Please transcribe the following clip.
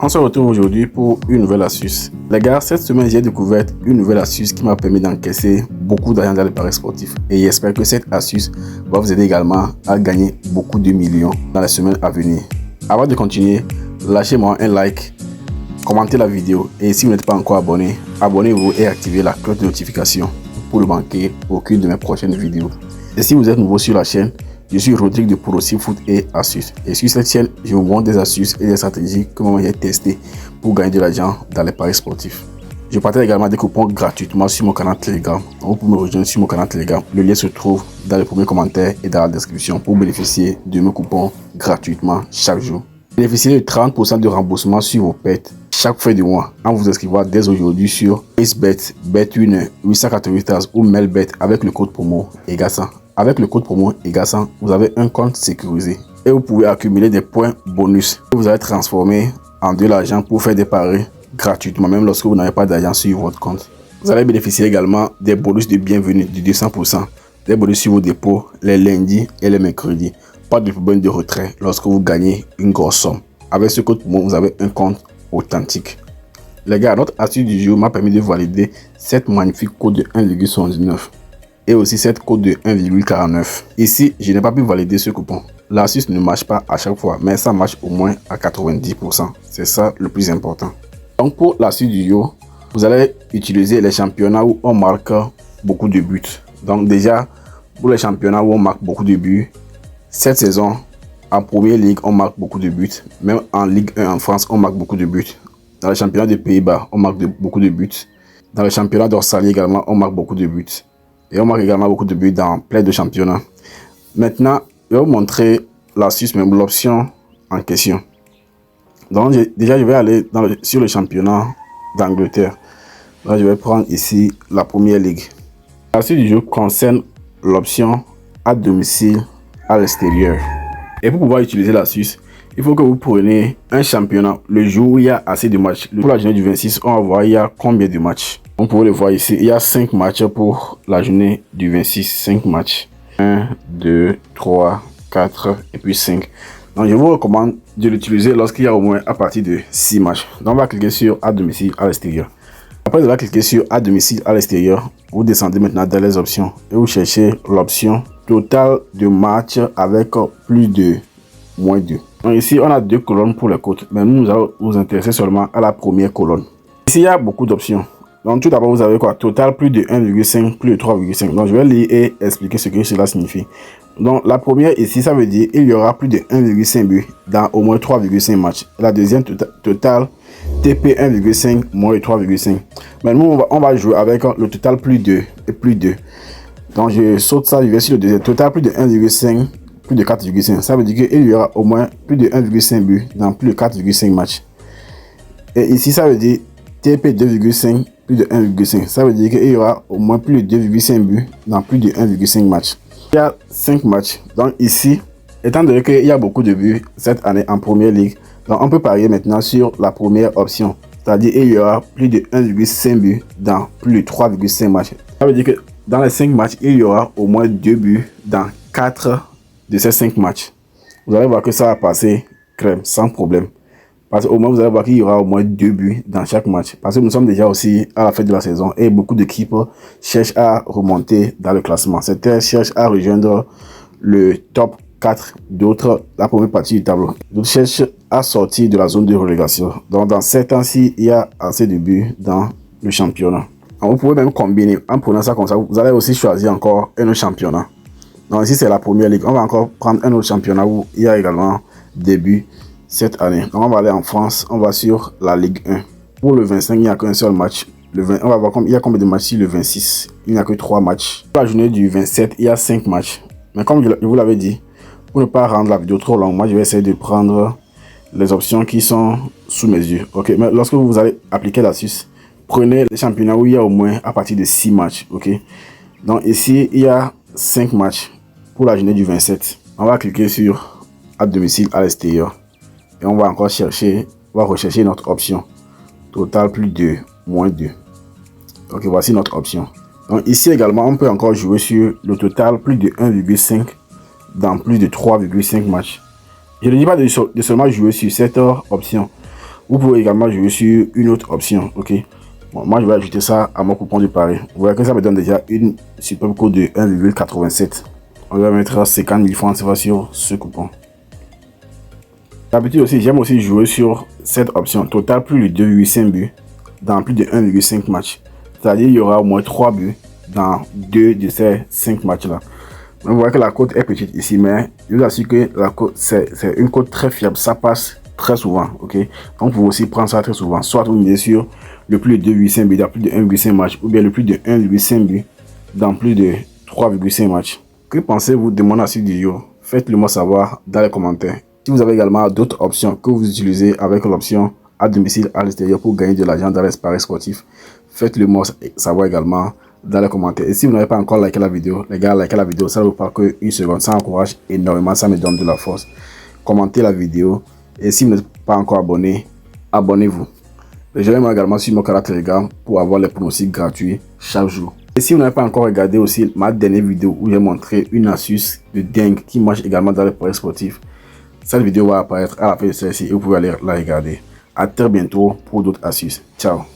On se retrouve aujourd'hui pour une nouvelle astuce. Les gars, cette semaine j'ai découvert une nouvelle astuce qui m'a permis d'encaisser beaucoup d'argent dans les paris sportifs. Et j'espère que cette astuce va vous aider également à gagner beaucoup de millions dans les semaines à venir. Avant de continuer, lâchez-moi un like, commentez la vidéo et si vous n'êtes pas encore abonné, abonnez-vous et activez la cloche de notification pour ne manquer aucune de mes prochaines vidéos. Et si vous êtes nouveau sur la chaîne, je suis Rodrigue de Pro Foot et Astuces. Et sur cette chaîne, je vous montre des astuces et des stratégies que moi j'ai testées pour gagner de l'argent dans les paris sportifs. Je partage également des coupons gratuitement sur mon canal Telegram. Vous pouvez me rejoindre sur mon canal Telegram. Le lien se trouve dans le premier commentaire et dans la description pour bénéficier de mes coupons gratuitement chaque jour. Bénéficiez de 30% de remboursement sur vos pertes chaque fin du mois en vous inscrivant dès aujourd'hui sur XBet, Bet1, 888 ou Melbet avec le code promo EGA100. Avec le code promo EGA100, vous avez un compte sécurisé et vous pouvez accumuler des points bonus que vous allez transformer en de l'argent pour faire des paris gratuitement, même lorsque vous n'avez pas d'argent sur votre compte. Vous allez bénéficier également des bonus de bienvenue de 200%, des bonus sur vos dépôts les lundis et les mercredis. Pas de problème de retrait lorsque vous gagnez une grosse somme. Avec ce code promo, vous avez un compte authentique. Les gars, notre astuce du jour m'a permis de valider cette magnifique code de 1,79 et aussi cette code de 1,49. Ici, je n'ai pas pu valider ce coupon. L'astuce ne marche pas à chaque fois, mais ça marche au moins à 90%. C'est ça le plus important. Donc pour l'astuce du jour, vous allez utiliser les championnats où on marque beaucoup de buts. Donc déjà, pour les championnats où on marque beaucoup de buts, cette saison, en Première Ligue, on marque beaucoup de buts. Même en Ligue 1 en France, on marque beaucoup de buts. Dans les championnats des Pays-Bas, on marque beaucoup de buts. Dans les championnats d'Australie également, on marque beaucoup de buts. Et on marque également beaucoup de buts dans plein de championnats. Maintenant, je vais vous montrer l'astuce, même l'option en question. Donc déjà, je vais aller sur le championnat d'Angleterre. Là, je vais prendre ici la Première Ligue. L'astuce du jour concerne l'option à domicile à l'extérieur. Et pour pouvoir utiliser l'astuce, il faut que vous preniez un championnat le jour où il y a assez de matchs. Pour la journée du 26, on va voir il y a combien de matchs. On peut le voir ici, il y a 5 matchs pour la journée du 26, 5 matchs. 1, 2, 3, 4 et puis 5. Donc je vous recommande de l'utiliser lorsqu'il y a au moins à partir de 6 matchs. Donc on va cliquer sur à domicile à l'extérieur. Après vous allez cliquer sur à domicile à l'extérieur, vous descendez maintenant dans les options et vous cherchez l'option total de matchs avec plus de moins 2. Donc ici on a 2 colonnes pour les cotes, mais nous allons nous intéresser seulement à la première colonne. Ici il y a beaucoup d'options. Donc tout d'abord vous avez quoi? Total plus de 1,5, plus de 3,5. Donc je vais lire et expliquer ce que cela signifie. Donc la première ici ça veut dire il y aura plus de 1,5 but dans au moins 3,5 matchs. La deuxième total TP 1,5 moins de 3,5. Mais nous on va jouer avec le total plus de et plus de. Donc je saute ça, je vais sur le deuxième. Total plus de 1,5, plus de 4,5. Ça veut dire qu'il y aura au moins plus de 1,5 but dans plus de 4,5 matchs. Et ici ça veut dire TP 2,5 plus de 1,5. Ça veut dire qu'il y aura au moins plus de 2,5 buts dans plus de 1,5 matchs. Il y a 5 matchs. Donc ici, étant donné qu'il y a beaucoup de buts cette année en Première Ligue, donc on peut parier maintenant sur la première option. C'est-à-dire qu'il y aura plus de 1,5 buts dans plus de 3,5 matchs. Ça veut dire que dans les 5 matchs, il y aura au moins 2 buts dans 4 de ces 5 matchs. Vous allez voir que ça va passer crème, sans problème. Parce qu'au moins, vous allez voir qu'il y aura au moins 2 buts dans chaque match. Parce que nous sommes déjà aussi à la fin de la saison et beaucoup d'équipes cherchent à remonter dans le classement. Certains cherchent à rejoindre le top 4, d'autres la première partie du tableau. D'autres cherchent à sortir de la zone de relégation. Donc dans ces temps-ci, il y a assez de buts dans le championnat. Donc, vous pouvez même combiner. En prenant ça comme ça, vous allez aussi choisir encore un autre championnat. Donc ici, c'est la Première Ligue. On va encore prendre un autre championnat où il y a également des buts cette année. Donc on va aller en France, on va sur la Ligue 1. Pour le 25, il n'y a qu'un seul match. Le 20, on va voir il y a combien de matchs sur le 26. Il n'y a que 3 matchs. Pour la journée du 27, il y a 5 matchs. Mais comme je vous l'avais dit, pour ne pas rendre la vidéo trop longue, moi je vais essayer de prendre les options qui sont sous mes yeux. Ok, mais lorsque vous allez appliquer l'astuce, prenez les championnats où il y a au moins à partir de 6 matchs. Ok, donc ici il y a 5 matchs pour la journée du 27. On va cliquer sur à domicile à l'extérieur. Et on va encore chercher, on va rechercher notre option. Total plus de moins 2. Ok, voici notre option. Donc ici également, on peut encore jouer sur le total plus de 1,5 dans plus de 3,5 matchs. Je ne dis pas de seulement jouer sur cette option. Vous pouvez également jouer sur une autre option, ok. Bon, moi je vais ajouter ça à mon coupon du pari. Vous voyez que ça me donne déjà une superbe code de 1,87. On va mettre 50 000 francs CFA sur ce coupon. D'habitude aussi, j'aime aussi jouer sur cette option total plus de 2,5 buts dans plus de 1,5 matchs. C'est-à-dire il y aura au moins 3 buts dans 2 de ces 5 matchs là. Vous voyez que la cote est petite ici, mais je vous assure que la cote c'est une cote très fiable, ça passe très souvent, ok. Donc vous pouvez aussi prendre ça très souvent, soit vous misez sur le plus de 2,5 buts dans plus de 1,5 match, ou bien le plus de 1,5 buts dans plus de 3,5 matchs. Que pensez-vous de mon astuce du jour? Faites-le moi savoir dans les commentaires. Si vous avez également d'autres options que vous utilisez avec l'option à domicile à l'extérieur pour gagner de l'argent dans les paris sportifs, faites-le moi savoir également dans les commentaires. Et si vous n'avez pas encore liké la vidéo, les gars, likez la vidéo, ça ne vous prend que une seconde, ça encourage énormément, ça me donne de la force. Commentez la vidéo et si vous n'êtes pas encore abonné, abonnez-vous. Rejoignez-moi également sur mon canal Telegram pour avoir les pronostics gratuits chaque jour. Et si vous n'avez pas encore regardé aussi ma dernière vidéo où j'ai montré une astuce de dingue qui marche également dans les paris sportifs, cette vidéo va apparaître à la fin de celle-ci et vous pouvez aller la regarder. À très bientôt pour d'autres astuces. Ciao.